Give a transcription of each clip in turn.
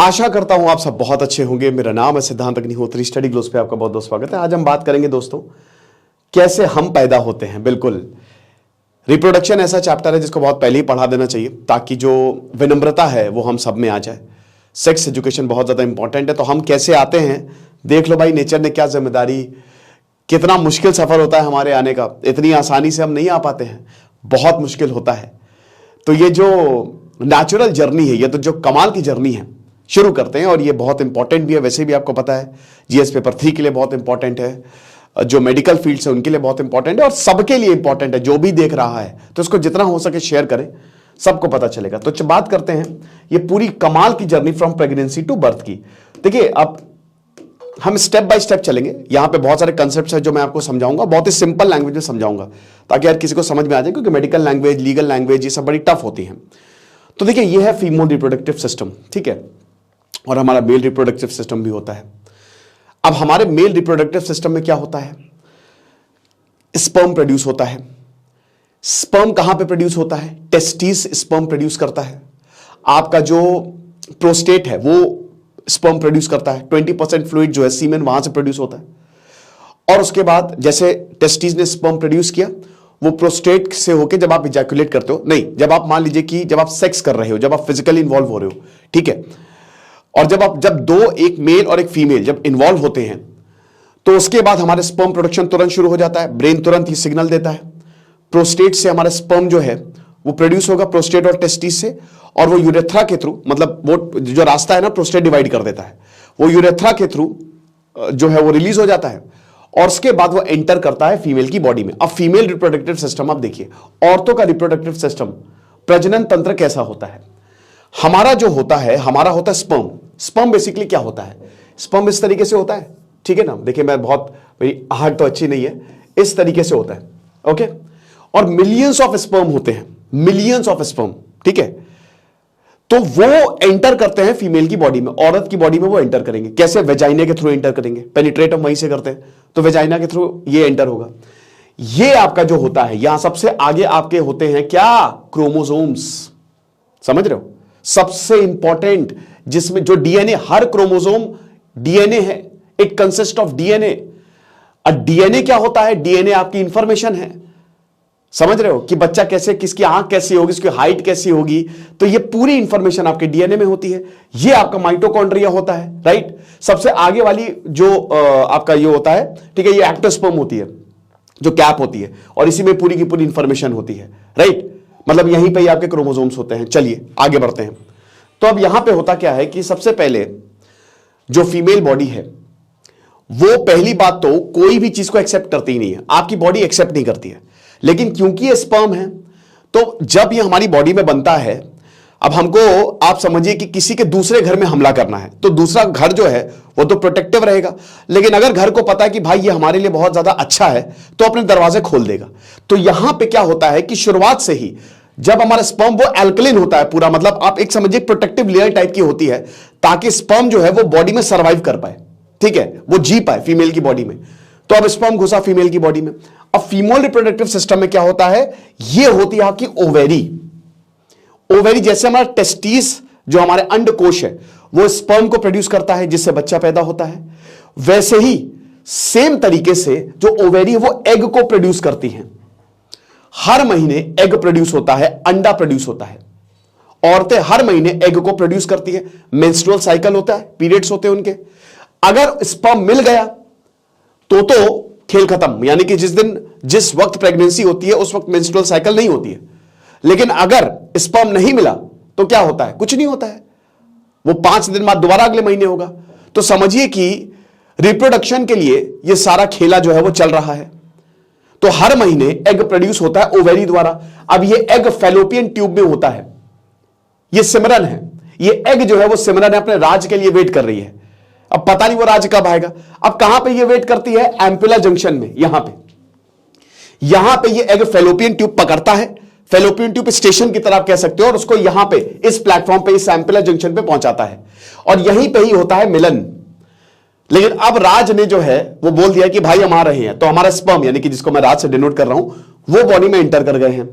आशा करता हूं आप सब बहुत अच्छे होंगे। मेरा नाम है सिद्धांत अग्निहोत्री। स्टडी ग्लोस पे आपका बहुत बहुत स्वागत है। आज हम बात करेंगे दोस्तों कैसे हम पैदा होते हैं। बिल्कुल रिप्रोडक्शन ऐसा चैप्टर है जिसको बहुत पहले ही पढ़ा देना चाहिए ताकि जो विनम्रता है वो हम सब में आ जाए। सेक्स एजुकेशन बहुत ज्यादा इंपॉर्टेंट है। तो हम कैसे आते हैं देख लो भाई, नेचर ने क्या जिम्मेदारी, कितना मुश्किल सफर होता है हमारे आने का। इतनी आसानी से हम नहीं आ पाते हैं, बहुत मुश्किल होता है। तो ये जो नेचुरल जर्नी है, ये तो जो कमाल की जर्नी है, शुरू करते हैं। और ये बहुत इंपॉर्टेंट भी है, वैसे भी आपको पता है जीएस पेपर 3 के लिए बहुत इंपॉर्टेंट है, जो मेडिकल फील्ड्स है उनके लिए बहुत इंपॉर्टेंट है और सबके लिए इंपॉर्टेंट है। जो भी देख रहा है तो इसको जितना हो सके शेयर करें, सबको पता चलेगा। तो बात करते हैं ये पूरी कमाल की journey from pregnancy to birth की। देखिए अब हम स्टेप बाय स्टेप चलेंगे। यहां पे बहुत सारे कंसेप्ट्स हैं जो मैं आपको समझाऊंगा, बहुत ही सिंपल लैंग्वेज में समझाऊंगा ताकि यार किसी को समझ में आ जाए, क्योंकि मेडिकल लैंग्वेज, लीगल लैंग्वेज ये सब बड़ी टफ होती हैं। तो देखिए ये है फीमेल रिप्रोडक्टिव सिस्टम, ठीक है, और हमारा मेल रिप्रोडक्टिव सिस्टम भी होता है। अब हमारे मेल रिप्रोडक्टिव सिस्टम में क्या होता है, स्पर्म प्रोड्यूस होता है। स्पर्म कहां पे प्रोड्यूस होता है, टेस्टिस स्पर्म प्रोड्यूस करता है। आपका जो प्रोस्टेट है वो स्पर्म प्रोड्यूस करता है। 20% फ्लूइड जो है सीमेन वहां से प्रोड्यूस होता है। और उसके बाद जैसे टेस्टिस ने स्पर्म प्रोड्यूस किया, वो प्रोस्टेट से होके जब आप इजैकुलेट करते हो, नहीं, जब आप मान लीजिए कि जब आप सेक्स कर रहे हो, जब आप फिजिकली इन्वॉल्व हो रहे हो, ठीक है, और जब दो, एक मेल और एक फीमेल जब इन्वॉल्व होते हैं तो उसके बाद हमारे स्पर्म प्रोडक्शन तुरंत शुरू हो जाता है। ब्रेन तुरंत ही सिग्नल देता है, प्रोस्टेट से हमारा स्पर्म जो है वो प्रोड्यूस होगा, प्रोस्टेट और टेस्टिस से, और वो यूरेथ्रा के थ्रू, मतलब वो जो रास्ता है ना, प्रोस्टेट डिवाइड कर देता है, वो यूरेथ्रा के थ्रू जो है वो रिलीज हो जाता है और उसके बाद वो एंटर करता है फीमेल की बॉडी में। अब फीमेल रिप्रोडक्टिव सिस्टम आप देखिए, औरतों का रिप्रोडक्टिव सिस्टम, प्रजनन तंत्र कैसा होता है। हमारा जो होता है, हमारा होता है स्पर्म। स्पर्म बेसिकली क्या होता है, स्पर्म इस तरीके से होता है, ठीक है ना। देखिए मैं बहुत, मेरी आहट तो अच्छी नहीं है, इस तरीके से होता है, ओके। और मिलियंस ऑफ स्पर्म होते हैं, मिलियंस ऑफ स्पर्म, ठीक है। तो वो एंटर करते हैं फीमेल की बॉडी में, औरत की बॉडी में वो एंटर करेंगे। कैसे, वेजाइना के थ्रू एंटर करेंगे, पेनिट्रेट हम वहीं से करते हैं, तो वेजाइना के थ्रू ये एंटर होगा। ये आपका जो होता है, यहां सबसे आगे आपके होते हैं क्या, क्रोमोसोम्स, समझ रहे हो, सबसे इंपॉर्टेंट, जिसमें जो डीएनए, हर क्रोमोसोम डीएनए है, इट कंसिस्ट ऑफ डीएनए। अब डीएनए क्या होता है, डीएनए आपकी इंफॉर्मेशन है, समझ रहे हो, कि बच्चा कैसे, किसकी आंख कैसी होगी, उसकी हाइट कैसी होगी, तो ये पूरी इंफॉर्मेशन आपके डीएनए में होती है। ये आपका माइटोकॉन्ड्रिया होता है, राइट। सबसे आगे वाली जो आपका ये होता है, ठीक है, ये एक्टोस्पर्म होती है, जो कैप होती है, और इसी में पूरी की पूरी इंफॉर्मेशन होती है, राइट। मतलब यहीं पे ही आपके क्रोमोसोम्स होते हैं। चलिए आगे बढ़ते हैं। तो अब यहां पे होता क्या है कि सबसे पहले जो फीमेल बॉडी है वो पहली बात तो कोई भी चीज को एक्सेप्ट करती ही नहीं है, आपकी बॉडी एक्सेप्ट नहीं करती है। लेकिन क्योंकि ये स्पर्म है, तो जब ये हमारी बॉडी में बनता है, अब हमको आप समझिए कि किसी के दूसरे घर में हमला करना है, तो दूसरा घर जो है वो तो प्रोटेक्टिव रहेगा। लेकिन अगर घर को पता है कि भाई ये हमारे लिए बहुत ज्यादा अच्छा है, तो अपने दरवाजे खोल देगा। तो यहां पे क्या होता है कि शुरुआत से ही जब हमारा स्पर्म वो एल्कलिन होता है पूरा, मतलब आप एक समझिए प्रोटेक्टिव लेयर टाइप की होती है, ताकि स्पर्म जो है वो बॉडी में सर्वाइव कर पाए, ठीक है, वो जी पाए फीमेल की बॉडी में। तो अब स्पर्म घुसा फीमेल की बॉडी में। अब फीमेल रिप्रोडक्टिव सिस्टम में क्या होता है, ये होती है आपकी ओवेरी। ओवेरी जैसे हमारा टेस्टिस, जो हमारे अंडकोश है, वो स्पर्म को प्रोड्यूस करता है जिससे बच्चा पैदा होता है, वैसे ही सेम तरीके से जो ओवेरी है वो एग को प्रोड्यूस करती है। हर महीने एग प्रोड्यूस होता है, अंडा प्रोड्यूस होता है। औरतें हर महीने एग को प्रोड्यूस करती है, मेंस्ट्रुअल साइकिल होता है, पीरियड्स होते हैं उनके। अगर स्पर्म मिल गया तो खेल खत्म, यानी कि जिस वक्त प्रेगनेंसी होती है उस वक्त मेंस्ट्रुअल साइकिल नहीं होती है। लेकिन अगर स्पर्म नहीं मिला तो क्या होता है, कुछ नहीं होता है, वो 5 दिन बाद दोबारा अगले महीने होगा। तो समझिए कि रिप्रोडक्शन के लिए ये सारा खेला जो है वो चल रहा है। तो हर महीने एग प्रोड्यूस होता है ओवेरी द्वारा। अब ये एग फैलोपियन ट्यूब में होता है, ये सिमरन है, ये एग जो है वो सिमरन है, अपने राज के लिए वेट कर रही है। अब पता नहीं वो राज कब आएगा। अब कहां पे ये वेट करती है, एम्पुला जंक्शन में, यहां पे ये एग फैलोपियन ट्यूब पकड़ता है, फैलोपियन ट्यूब स्टेशन की तरह आप कह सकते हो, और उसको यहां पे इस प्लेटफॉर्म पे, इस एम्पुला जंक्शन पे पहुंचाता है, और यहीं पे ही होता है मिलन। लेकिन अब राज ने जो है वो बोल दिया कि भाई हम आ रहे हैं, तो हमारा स्पर्म, यानी कि जिसको मैं राज से डिनोट कर रहा हूं, वो बॉडी में एंटर कर गए हैं।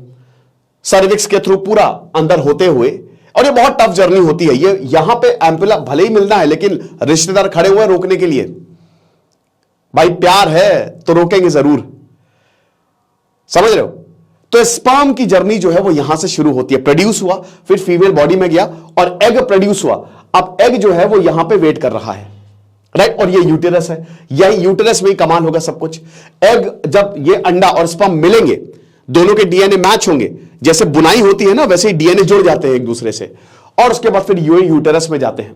सर्विक्स के थ्रू पूरा अंदर होते हुए और ये बहुत टफ जर्नी होती है। ये यहां पे एम्पुला भले ही मिलना है, लेकिन रिश्तेदार खड़े हुए हैं रोकने के लिए। भाई प्यार है तो रोकेंगे जरूर, समझ रहे हो। तो स्पर्म की जर्नी जो है वो यहां से शुरू होती है। प्रोड्यूस हुआ, फिर फीमेल बॉडी में गया और एग प्रोड्यूस हुआ। अब एग जो है वो यहां पे वेट कर रहा है, राइट। और ये यूटेरस है, यही यूटेरस में ही कमाल होगा सब कुछ। एग जब ये अंडा और स्पर्म मिलेंगे, दोनों के डीएनए मैच होंगे, जैसे बुनाई होती है ना वैसे ही डीएनए जुड़ जाते हैं एक दूसरे से, और उसके बाद फिर यूटेरस में जाते हैं।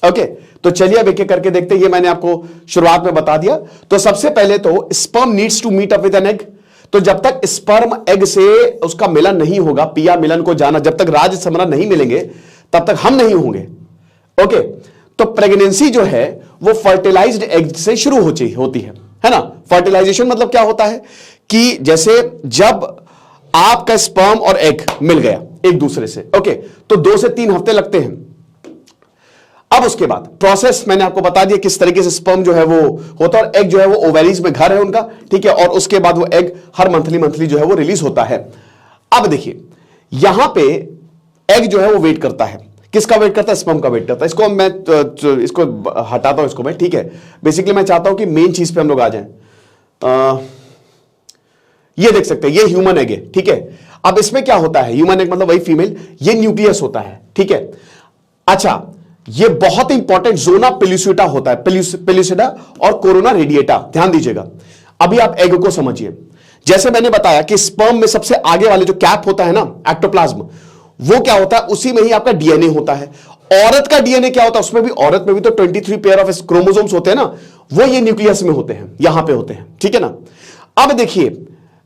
ओके, तो चलिए अब एक एक करके देखते हैं। ये मैंने आपको शुरुआत में बता दिया। तो सबसे पहले तो sperm needs to meet up with an egg. तो जब तक स्पर्म एग से उसका मिलन नहीं होगा, पिया मिलन को जाना, जब तक राज समरा नहीं मिलेंगे तब तक हम नहीं होंगे। ओके, तो प्रेगनेंसी जो है वो फर्टिलाइज्ड एग से शुरू होती है ना। फर्टिलाइजेशन मतलब क्या होता है कि जैसे जब आपका स्पर्म और एग मिल गया एक दूसरे से, ओके, तो 2 से 3 हफ्ते लगते हैं। अब उसके बाद प्रोसेस मैंने आपको बता दिया किस तरीके से स्पर्म जो है वो होता है, और एग जो है वो ओवेरीज में घर है उनका, ठीक है, और उसके बाद वो एग हर मंथली जो है वो रिलीज होता है। अब देखिए यहां पे एग जो है वो वेट करता है, किसका वेट करता है, स्पर्म का वेट करता है। इसको मैं इसको हटाता हूं, इसको मैं, ठीक है। बेसिकली मैं चाहता हूं कि मेन चीज पे हम लोग आ जाएं। ये देख सकते हैं, ये ह्यूमन एग है, ठीक है। अब इसमें क्या होता है, ह्यूमन एग मतलब वही फीमेल, ये न्यूक्लियस होता है, ठीक है। अच्छा, ये बहुत इंपॉर्टेंट जोना पेल्यूसिडा होता है, पेल्यूसिडा और कोरोना रेडिएटा, ध्यान दीजिएगा। अभी आप एग को समझिए। जैसे मैंने बताया कि स्पर्म में सबसे आगे वाले जो कैप होता है ना, एक्टोप्लाज्म, वो क्या होता है, उसी में ही आपका डीएनए होता है। औरत का डीएनए क्या होता है, उसमें भी, औरत में भी तो 23 पेयर ऑफ क्रोमोसोम्स होते हैं ना, वो ये न्यूक्लियस में होते हैं, यहां पे होते हैं, ठीक है ना। अब देखिए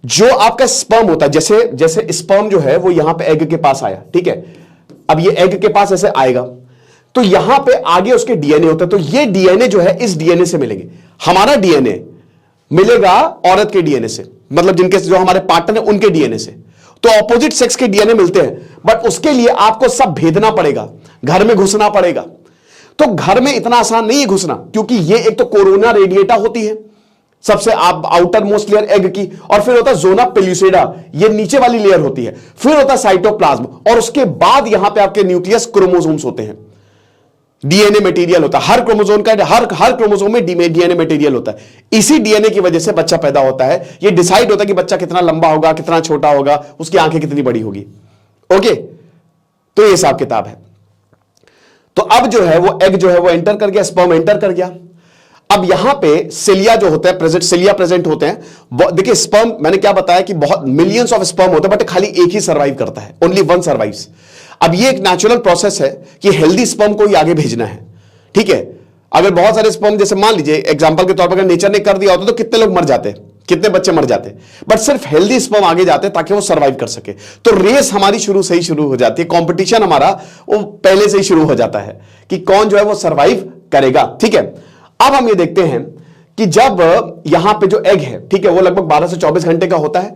जो आपका स्पर्म होता है, जैसे जैसे स्पर्म जो है वो यहां पे एग के पास आया, ठीक है। अब ये एग के पास ऐसे आएगा तो यहां पे आगे उसके डीएनए होता है, तो ये डीएनए जो है इस डीएनए से मिलेंगे। हमारा डीएनए मिलेगा औरत के डीएनए से, मतलब जिनके जो हमारे पार्टनर है उनके डीएनए से। तो ऑपोजिट सेक्स के डीएनए मिलते हैं, बट उसके लिए आपको सब भेदना पड़ेगा, घर में घुसना पड़ेगा। तो घर में इतना आसान नहीं है घुसना, क्योंकि ये एक तो कोरोना रेडिएटा होती है सबसे आप आउटर मोस्ट लेयर एग की, और फिर होता है जोना पेल्यूसिडा, ये नीचे वाली लेयर होती है, फिर होता है साइटोप्लाज्म, और उसके बाद यहां पे आपके न्यूक्लियस क्रोमोसोम्स होते हैं, डीएनए मटेरियल होता है। हर क्रोमोसोम का हर क्रोमोसोम में डीएनए मटेरियल होता है। इसी डीएनए की वजह से बच्चा पैदा होता है। ये डिसाइड होता है कि बच्चा कितना लंबा होगा, कितना छोटा होगा, उसकी आंखें कितनी बड़ी होगी। ओके, तो ये हिसाब किताब है। तो अब जो है वो एग जो है वो एंटर कर गया, स्पर्म एंटर कर गया। अब यहां पे सिलिया जो होता है, सिलिया प्रेजेंट होते हैं। देखिए स्पर्म, मैंने क्या बताया कि बहुत मिलियंस ऑफ स्पर्म होते हैं, बट खाली एक ही सर्वाइव करता है, ओनली वन सर्वाइव्स। अब ये एक नेचुरल प्रोसेस है कि हेल्दी स्पर्म को ही आगे भेजना है, ठीक है। अगर बहुत सारे स्पर्म, जैसे मान लीजिए एग्जांपल के तौर पर अगर नेचर ने कर दिया होता तो कितने लोग मर जाते, कितने बच्चे मर जाते, बट सिर्फ हेल्दी स्पर्म आगे जाते ताकि वो सर्वाइव कर सके। तो रेस हमारी शुरू से ही शुरू हो जाती है, कंपटीशन हमारा वो पहले से ही शुरू हो जाता है कि कौन जो है वो सर्वाइव करेगा, ठीक है। अब हम ये देखते हैं कि जब यहां पे जो एग है, ठीक है, वो लगभग 12 से 24 घंटे का होता है।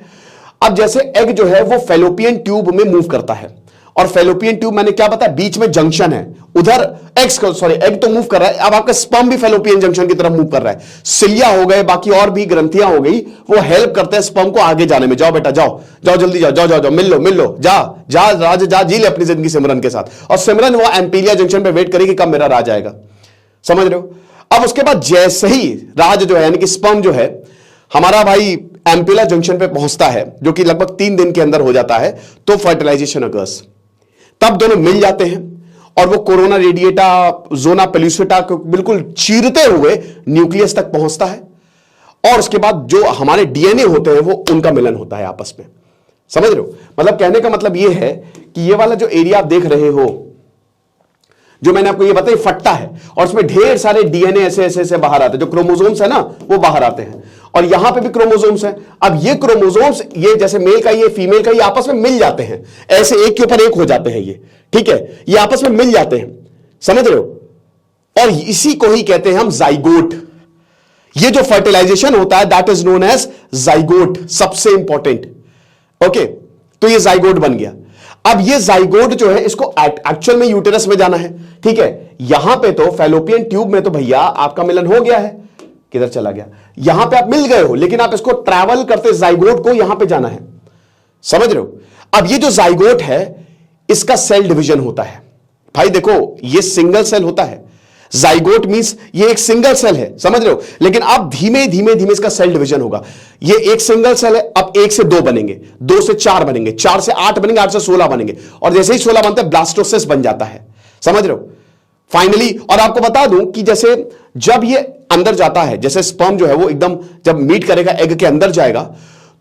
अब जैसे एग जो है वो फेलोपियन ट्यूब में मूव करता है, और फेलोपियन ट्यूब मैंने क्या बताया, बीच में जंक्शन है, उधर एग तो मूव कर रहा है, अब आपका स्पर्म भी फेलोपियन जंक्शन की तरफ मूव कर रहा है। सिलिया हो गए, बाकी और भी ग्रंथियां हो गई, वो हेल्प करते हैं स्पर्म को आगे जाने में। जाओ बेटा जाओ जाओ, जल्दी जाओ जाओ जाओ जाओ, मिल लो जा जा राज जा, जी ले अपनी जिंदगी सिमरन के साथ। और सिमरन वो एम्पीलिया जंक्शन पे वेट करेगी कब मेरा राज आएगा, समझ रहे हो। अब उसके बाद जैसे ही राज जो है यानी कि स्पर्म जो है हमारा भाई एम्पीलिया जंक्शन पे पहुंचता है, जो कि लगभग 3 दिन के अंदर हो जाता है, तो फर्टिलाइजेशन अकर्स। तब दोनों मिल जाते हैं और वो कोरोना रेडिएटा, जोना पेल्यूसिडा को बिल्कुल चीरते हुए न्यूक्लियस तक पहुंचता है, और उसके बाद जो हमारे डीएनए होते हैं वो उनका मिलन होता है आपस में, समझ रहे हो। मतलब कहने का मतलब ये है कि ये वाला जो एरिया आप देख रहे हो, जो मैंने आपको ये बताया, फट्टा है, और उसमें ढेर सारे डीएनए ऐसे ऐसे ऐसे बाहर आते हैं, जो क्रोमोसोम्स है ना वो बाहर आते हैं, और यहां पे भी क्रोमोसोम्स हैं। अब ये क्रोमोसोम्स, ये जैसे मेल का ये फीमेल का, ये आपस में मिल जाते हैं, ऐसे एक के ऊपर एक हो जाते हैं ये, ठीक है, ये आपस में मिल जाते हैं, समझ रहे हो। और इसी को ही कहते हैं हम जाइगोट। ये जो फर्टिलाइजेशन होता है that is known as zygote, सबसे इंपॉर्टेंट। ओके, तो ये जाइगोट बन गया। अब ये जाइगोट जो है इसको एक्चुअल में यूटेरस में जाना है, ठीक है। यहां पे तो फेलोपियन ट्यूब में तो भैया आपका मिलन हो गया है, किधर चला गया, यहां पे आप मिल गए हो, लेकिन आप इसको ट्रैवल करते जाइगोट को यहां पे जाना है, समझ रहे हो। अब ये जो जाइगोट है इसका सेल डिवीजन होता है। भाई देखो, ये सिंगल सेल होता है, जाइगोट मींस ये एक सिंगल सेल है, समझ रहे हो, लेकिन अब धीमे धीमे धीमे इसका सेल डिवीजन होगा। ये एक सिंगल सेल है, अब 1 से 2 बनेंगे, 2 से 4 बनेंगे, 4 से 8 बनेंगे, 8 से 16 बनेंगे, और जैसे ही 16 बनते हैं ब्लास्टोसिस बन जाता है, समझ रहे हो फाइनली। और आपको बता दूं कि जैसे जब ये अंदर जाता है, जैसे स्पर्म जो है वो एकदम जब मीट करेगा एग के अंदर जाएगा,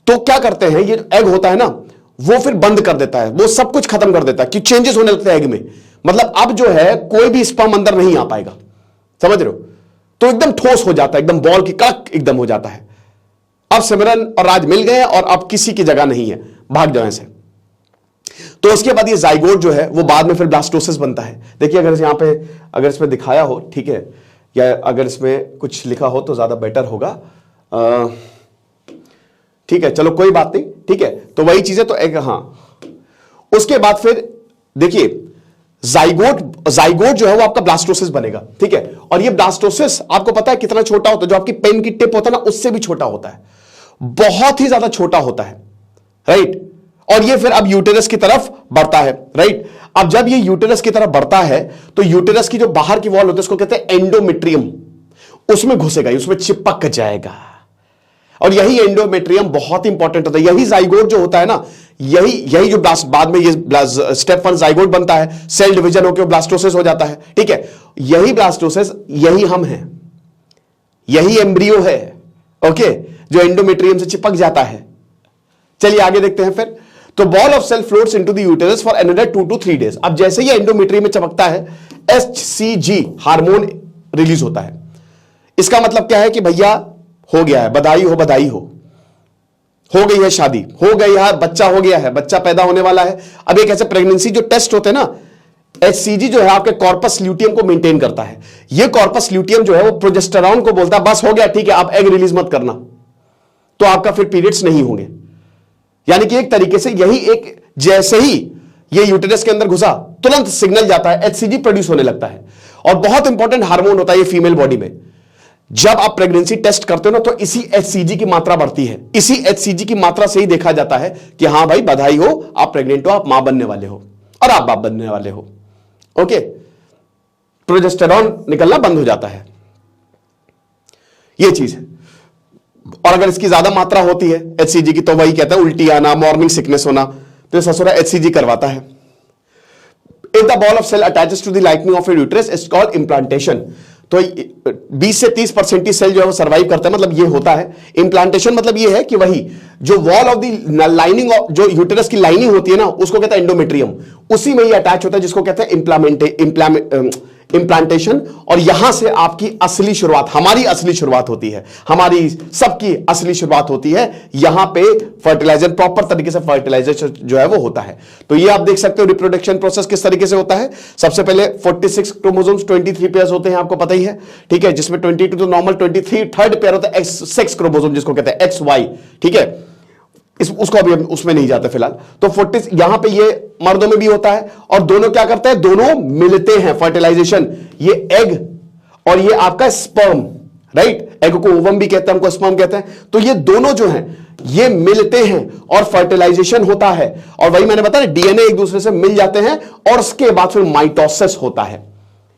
तो क्या करते हैं, ये एग होता है ना, वो फिर बंद कर देता है, वो सब कुछ खत्म कर देता है कि चेंजेस होने लगते हैं एग में। मतलब अब जो है कोई भी स्पर्म अंदर नहीं आ पाएगा, समझ रहे हो, तो एकदम ठोस हो जाता है, एकदम बॉल की कड़क एकदम हो जाता है। अब सिमरन और राज मिल गए और अब किसी की जगह नहीं है, भाग जाओ ऐसे। तो उसके बाद ये जाइगोट जो है वो बाद में फिर ब्लास्टोसिस बनता है। देखिए अगर यहां पे अगर इसमें दिखाया हो, ठीक है, या अगर इसमें कुछ लिखा हो तो ज्यादा बेटर होगा। ठीक है, चलो कोई बात नहीं, ठीक है, तो वही चीज है। तो एक हाँ, उसके बाद फिर देखिए जाइगोट जो है वो आपका ब्लास्टोसिस बनेगा, ठीक है। और ये ब्लास्टोसिस आपको पता है कितना छोटा होता है, जो आपकी पेन की टिप होता है ना, उससे भी छोटा होता है, बहुत ही ज्यादा छोटा होता है, राइट। और ये फिर अब यूटेरस की तरफ बढ़ता है, राइट। अब जब ये यूटेरस की तरफ बढ़ता है तो यूटेरस की जो बाहर की वॉल होती है उसको कहते हैं एंडोमेट्रियम, उसमें घुसेगा, उसमें चिपक जाएगा। और यही एंडोमेट्रियम बहुत इंपॉर्टेंट होता है, यही जाइगोट जो होता है ना, यही जो बाद में ये स्टेप 1 जाइगोट बनता है, सेल डिवीजन होकर ब्लास्टोसिस हो जाता है, ठीक है। यही ब्लास्टोसिस, यही हम हैं, यही एम्ब्रियो है, ओके, जो एंडोमेट्रियम से चिपक जाता है। चलिए आगे देखते हैं फिर। तो ball of cell floats into the uterus for another 2 to 3 days। अब जैसे ही एंडोमेट्रियम में चिपकता है, HCG हार्मोन रिलीज होता है। इसका मतलब क्या है कि भैया हो गया है, बधाई हो, बधाई हो गई है शादी, हो गई है, बच्चा हो गया है, बच्चा पैदा होने वाला है। अब एक ऐसे प्रेगनेंसी जो टेस्ट होते हैं ना, HCG जो है आपके कॉर्पस ल्यूटियम को मेंटेन करता है। ये कॉर्पस ल्यूटियम जो है वो प्रोजेस्टेरॉन को बोलता है बस हो गया, ठीक है, आप एग रिलीज मत करना, तो आपका फिर पीरियड्स नहीं होंगे। यानी कि एक तरीके से यही एक, जैसे ही ये यूटेरस के अंदर घुसा तुरंत सिग्नल जाता है, HCG प्रोड्यूस होने लगता है। और बहुत इंपॉर्टेंट हार्मोन होता है ये फीमेल बॉडी में। जब आप प्रेगनेंसी टेस्ट करते हो ना, तो इसी HCG की मात्रा बढ़ती है, इसी HCG की मात्रा से ही देखा जाता है कि हां भाई बधाई हो, आप प्रेग्नेंट हो, आप मां बनने वाले हो और आप बाप बनने वाले हो, ओके। प्रोजेस्टेरॉन निकलना बंद हो जाता है, ये चीज है। और अगर इसकी ज्यादा मात्रा होती है HCG की, तो वही कहता है उल्टी आना, मॉर्निंग सिकनेस होना, तो ससुरा HCG करवाता है। If the ball of cell attaches to the lining of your uterus, it's called implantation। तो 20 से 30% ही सेल जो है वो सर्वाइव करता है, मतलब ये होता है। इंप्लांटेशन मतलब ये है कि वही जो वॉल ऑफ द लाइनिंग, जो यूटेरस की लाइनिंग होती है ना, उसको कहते हैं एंडोमेट्रियम, उसी में ही अटैच होता है, जिसको कहते हैं इंप्लांटेशन। और यहां से आपकी असली शुरुआत, हमारी असली शुरुआत होती है, हमारी सबकी असली शुरुआत होती है। यहां पे फर्टिलाइजर, प्रॉपर तरीके से फर्टिलाइजेशन जो है वो होता है। तो ये आप देख सकते हो रिप्रोडक्शन प्रोसेस किस तरीके से होता है। सबसे पहले 46 क्रोमोसोम्स, 23 पेयर्स होते हैं, आपको पता ही है, ठीक है, जिसमें 22 तो नॉर्मल, 23 थर्ड पेयर होता है सेक्स क्रोमोसोम, जिसको कहते हैं XY, ठीक है। उसको अभी उसमें नहीं जाते फिलहाल। तो 40 यहां पे ये मर्दों में भी होता है, और दोनों क्या करते हैं, दोनों मिलते हैं, फर्टिलाइजेशन। ये एग और ये आपका स्पर्म, राइट, एग को ओवम भी कहते हैं, हमको स्पर्म कहते हैं। तो ये दोनों जो हैं ये मिलते हैं और फर्टिलाइजेशन होता है। और वही मैंने बताया, डीएनए एक दूसरे से मिल जाते हैं और उसके बाद फिर माइटोसिस होता है।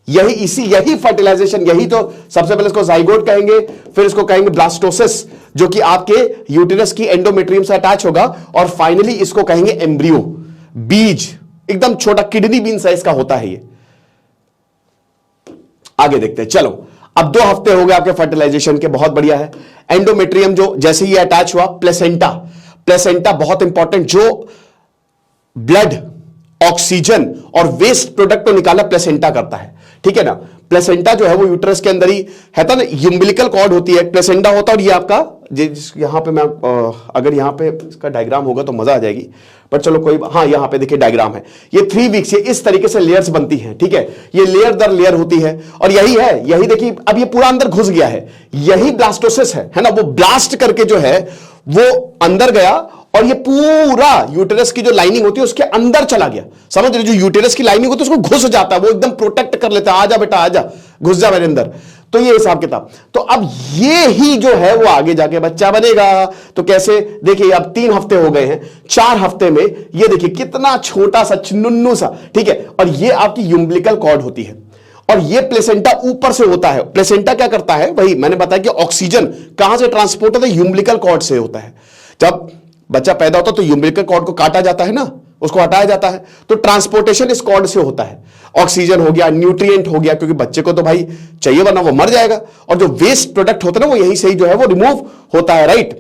यही फर्टिलाइजेशन, यही तो सबसे पहले इसको जाइगोट कहेंगे, फिर इसको कहेंगे ब्लास्टोसिस, जो कि आपके यूटेरस की एंडोमेट्रियम से अटैच होगा, और फाइनली इसको कहेंगे एम्ब्रियो, बीज, एकदम छोटा किडनी बीन साइज का होता है ये। आगे देखते हैं, चलो अब 2 हफ्ते हो गए आपके फर्टिलाइजेशन के, बहुत बढ़िया है। एंडोमेट्रियम जो जैसे ही अटैच हुआ, प्लेसेंटा बहुत इंपॉर्टेंट, जो ब्लड, ऑक्सीजन और वेस्ट प्रोडक्ट को निकाला प्लेसेंटा करता है, ठीक है ना। प्लेसेंटा जो है वो यूट्रस के अंदर ही है ना, यूम्बिलिकल कॉर्ड होती है, प्लेसेंटा होता है। और ये आपका यहां पे मैं अगर यहां पे इसका डायग्राम होगा तो मजा आ जाएगी, पर चलो कोई, हाँ यहां पे देखिए डायग्राम है। ये 3 वीक्स, ये इस तरीके से लेयर्स बनती हैं, ठीक है, ये लेयर दर लेयर होती है। और यही देखिए, अब ये पूरा अंदर घुस गया है, यही ब्लास्टोसिस है ना। वो ब्लास्ट करके जो है वो अंदर गया और ये पूरा यूटेरस की जो लाइनिंग होती है उसके अंदर चला गया, समझ रहे, जो यूटेरस की लाइनिंग होती है उसको घुस जाता है, वो एकदम प्रोटेक्ट कर लेता है, आजा बेटा आजा, घुस जा मेरे अंदर। तो ये हिसाब किताब। तो अब ये ही जो है वो आगे जाके बच्चा बनेगा। तो कैसे, देखिए अब 3 हफ्ते हो गए हैं, 4 हफ्ते में ये देखिए कितना छोटा सा नुन्नू सा, ठीक है, और ये आपकी यूम्बिलिकल कॉर्ड होती है और ये प्लेसेंटा ऊपर से होता है। प्लेसेंटा क्या करता है, वही मैंने बताया कि ऑक्सीजन कहां से ट्रांसपोर्ट होता है, यूम्बिलिकल कॉर्ड से होता है। जब बच्चा पैदा होता है तो यूम्बिलिकल कॉर्ड को काटा जाता है ना, उसको हटाया जाता है, तो ट्रांसपोर्टेशन इस कॉर्ड से होता है। ऑक्सीजन हो गया, न्यूट्रिएंट हो गया, क्योंकि बच्चे को तो भाई चाहिए वरना वो मर जाएगा, और जो वेस्ट प्रोडक्ट होता है ना वो यहीं से ही जो है वो रिमूव होता है, राइट।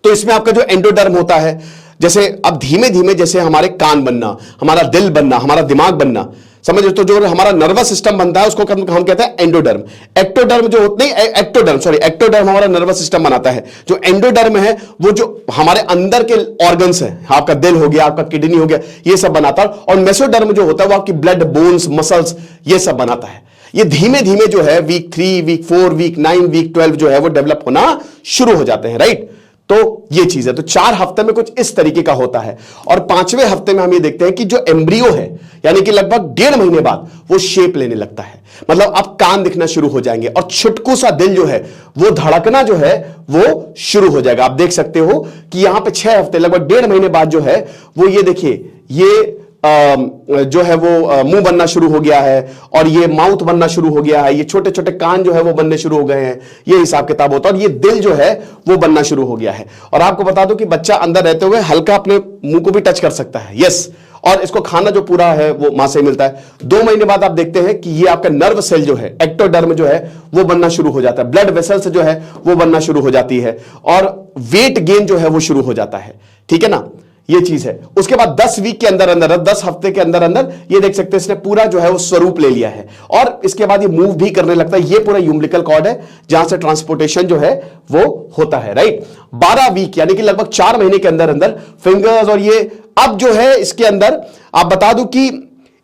तो इसमें आपका जो एंडोडर्म होता है, जैसे अब धीमे धीमे जैसे हमारे कान बनना, हमारा दिल बनना, हमारा दिमाग बनना, समझ, तो जो हमारा नर्वस सिस्टम बनता है उसको हम कहते हैं एंडोडर्म। एक्टोडर्म जो नहीं, एक्टोडर्म हमारा नर्वस सिस्टम बनाता है। जो एंडोडर्म है वो जो हमारे अंदर के ऑर्गन्स है, आपका दिल हो गया, आपका किडनी हो गया, ये सब बनाता है। और मेसोडर्म जो होता है वो आपकी ब्लड, बोन्स, मसल्स, ये सब बनाता है। ये धीमे धीमे जो है वीक 3, वीक 4, वीक 9, वीक 12 जो है वो डेवलप होना शुरू हो जाते हैं, राइट। तो ये चीज है। तो 4 हफ्ते में कुछ इस तरीके का होता है, और 5वें हफ्ते में हम ये देखते हैं कि जो एम्ब्रियो है, यानी कि लगभग 1.5 महीने बाद वो शेप लेने लगता है। मतलब अब कान दिखना शुरू हो जाएंगे और छुटकू सा दिल जो है वो धड़कना जो है वो शुरू हो जाएगा। आप देख सकते हो कि यहां पे 6 हफ्ते, लगभग 1.5 महीने बाद जो है वो ये देखिए, ये जो है वो मुंह बनना शुरू हो गया है, और ये माउथ बनना शुरू हो गया है, ये छोटे छोटे कान जो है वो बनने शुरू हो गए हैं, ये हिसाब किताब होता है। और ये दिल जो है वो बनना शुरू हो गया है। और आपको बता दो कि बच्चा अंदर रहते हुए हल्का अपने मुंह को भी टच कर सकता है, यस। और इसको खाना जो पूरा है वो मां से मिलता है। 2 महीने बाद आप देखते हैं कि ये आपका नर्व सेल जो है, एक्टोडर्म जो है वो बनना शुरू हो जाता है, ब्लड वेसल्स जो है वो बनना शुरू हो जाती है, और वेट गेन जो है वो शुरू हो जाता है, ठीक है ना, ये चीज है। उसके बाद 10 वीक के अंदर अंदर, 10 हफ्ते के अंदर अंदर ये देख सकते हैं इसने पूरा जो है वो स्वरूप ले लिया है, और इसके बाद ये मूव भी करने लगता है। ये पूरा यूम्बिलिकल कॉर्ड है जहां से ट्रांसपोर्टेशन जो है वो होता है, राइट। 12 वीक यानी कि लगभग 4 महीने के अंदर अंदर फिंगर्स, और ये अब जो है इसके अंदर आप बता दूं कि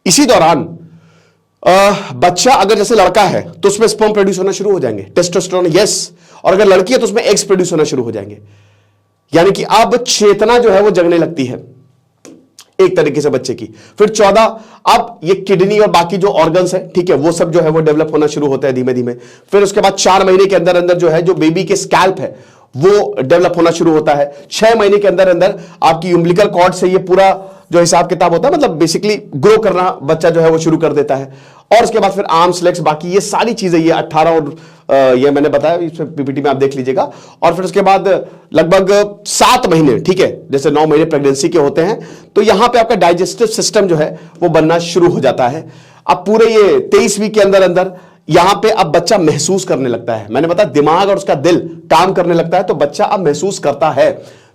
इसी दौरान बच्चा अगर जैसे लड़का है तो उसमें स्पर्म प्रोड्यूस होना शुरू हो जाएंगे, टेस्टोस्टेरोन, यस। और अगर लड़की है तो उसमें एग्स प्रोड्यूस होना शुरू हो जाएंगे। यानी कि अब चेतना जो है वो जगने लगती है एक तरीके से बच्चे की। फिर 14, अब ये किडनी और बाकी जो ऑर्गन्स है, ठीक है, वो सब जो है वो डेवलप होना शुरू होता है धीमे धीमे। फिर उसके बाद 4 महीने के अंदर अंदर जो है जो बेबी के स्कैल्प है वो डेवलप होना शुरू होता है। 6 महीने के अंदर अंदर आपकी यूम्बिलिकल कॉर्ड से ये पूरा जो हिसाब किताब होता है, मतलब बेसिकली ग्रो करना बच्चा जो है वो शुरू कर देता है। और उसके बाद फिर आर्म्स, लेग्स, बाकी ये सारी चीजें, ये 18 और ये मैंने बताया, इसमें पीपीटी में आप देख लीजिएगा। और फिर उसके बाद लगभग 7 महीने, ठीक है, जैसे 9 महीने प्रेगनेंसी के होते हैं, तो यहां पे आपका डाइजेस्टिव सिस्टम जो है वो बनना शुरू हो जाता है। अब पूरे ये 23 वीक के अंदर अंदर यहां पे अब बच्चा महसूस करने लगता है। मैंने बताया दिमाग और उसका दिल काम करने लगता है, तो बच्चा अब महसूस करता है।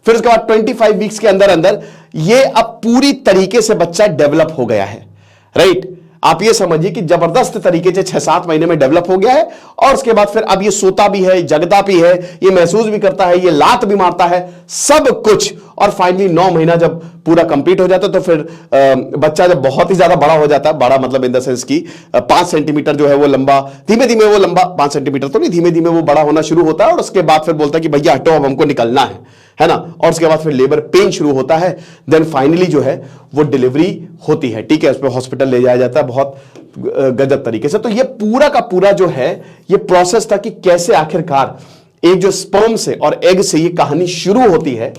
फिर उसके बाद 25 वीक्स के अंदर अंदर ये अब पूरी तरीके से बच्चा डेवलप हो गया है, राइट। आप ये समझिए कि जबरदस्त तरीके से 6-7 महीने में डेवलप हो गया है। और उसके बाद फिर अब ये सोता भी है, जगता भी है, ये महसूस भी करता है, ये लात भी मारता है, सब कुछ। और फाइनली 9 महीना जब पूरा कंप्लीट हो जाता है तो फिर बच्चा जब बहुत ही ज्यादा बड़ा हो जाता है, बड़ा मतलब इन द सेंस की 5 सेंटीमीटर जो है वो लंबा, धीमे धीमे वो लंबा, 5 सेंटीमीटर तो नहीं, धीमे धीमे वो बड़ा होना शुरू होता है। और उसके बाद फिर बोलता है कि भैया हटो, अब हमको निकलना है ना। और उसके बाद फिर लेबर पेन शुरू होता है। देन फाइनली जो है वो डिलीवरी होती है, ठीक है, उसमें हॉस्पिटल ले जाया जाता है बहुत गजब तरीके से। तो ये पूरा का पूरा जो है ये प्रोसेस था कि कैसे आखिरकार एक जो स्पर्म से और एग से ये कहानी शुरू होती है,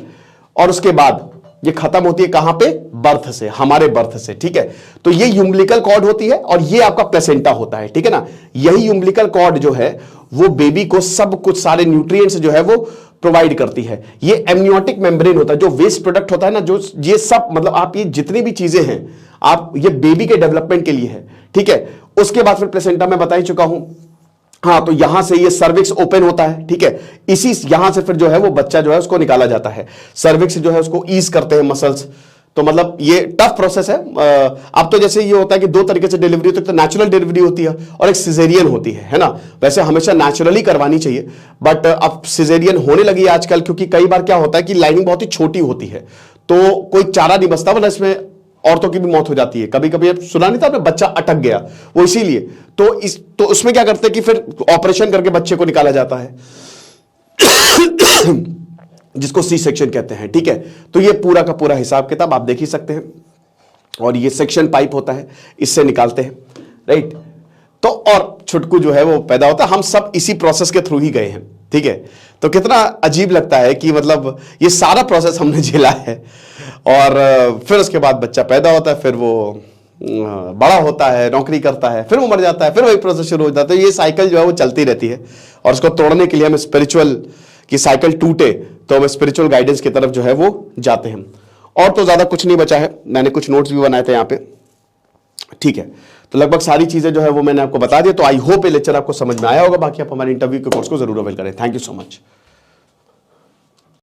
और उसके बाद ये खत्म होती है कहां पे, बर्थ से, हमारे बर्थ से, ठीक है। तो ये यूम्बिलिकल कॉर्ड होती है और ये आपका प्लेसेंटा होता है, ठीक है ना। यही यूम्बिलिकल कॉर्ड जो है वो बेबी को सब कुछ, सारे न्यूट्रिएंट्स जो है वो प्रोवाइड करती है। ये एमनियोटिक मेम्ब्रेन होता है, जो वेस्ट प्रोडक्ट होता है ना, जो ये सब मतलब आप ये जितनी भी चीजें हैं आप ये बेबी के डेवलपमेंट के लिए है, ठीक है। उसके बाद फिर प्लेसेंटा में बता ही चुका हूं, हाँ। तो यहां से ये सर्विक्स ओपन होता है, ठीक है। इसी यहां से फिर जो है वो बच्चा जो है उसको निकाला जाता है। सर्विक्स जो है उसको ईज करते हैं मसल्स। तो मतलब ये टफ प्रोसेस है। अब तो जैसे ये होता है कि 2 तरीके से डिलीवरी होती है, तो नेचुरल डिलीवरी होती है और एक सिजेरियन होती है ना। वैसे हमेशा नेचुरली करवानी चाहिए, बट अब सिजेरियन होने लगी है आजकल, क्योंकि कई बार क्या होता है कि लाइनिंग बहुत ही छोटी होती है, तो कोई चारा नहीं बचता, वरना इसमें औरतों की भी मौत हो जाती है। कभी कभी सुना नहीं था आपने, बच्चा अटक गया, वो इसीलिए। तो उसमें क्या करते हैं कि फिर ऑपरेशन करके बच्चे को निकाला जाता है जिसको सी सेक्शन कहते हैं, ठीक है। तो ये पूरा का पूरा हिसाब किताब आप देख ही सकते हैं। और ये सेक्शन पाइप होता है, इससे निकालते हैं, राइट। तो और छुटकू जो है वो पैदा होता है। हम सब इसी प्रोसेस के थ्रू ही गए हैं, ठीक है। तो कितना अजीब लगता है कि मतलब ये सारा प्रोसेस हमने झेला है, और फिर उसके बाद बच्चा पैदा होता है, फिर वो बड़ा होता है, नौकरी करता है, फिर वो मर जाता है, फिर वही प्रोसेस शुरू हो जाता है। ये साइकिल जो है वो चलती रहती है, और उसको तोड़ने के लिए हम स्पिरिचुअल की साइकिल टूटे तो हम स्पिरिचुअल गाइडेंस की तरफ जो है वो जाते हैं। और तो ज्यादा कुछ नहीं बचा है, मैंने कुछ नोट्स भी बनाए थे यहाँ पे, ठीक है। तो लगभग सारी चीजें जो है वो मैंने आपको बता दी। तो आई होप ये लेक्चर आपको समझ में आया होगा। बाकी आप हमारे इंटरव्यू के कोर्स को जरूर अवेल करें। Thank you so much.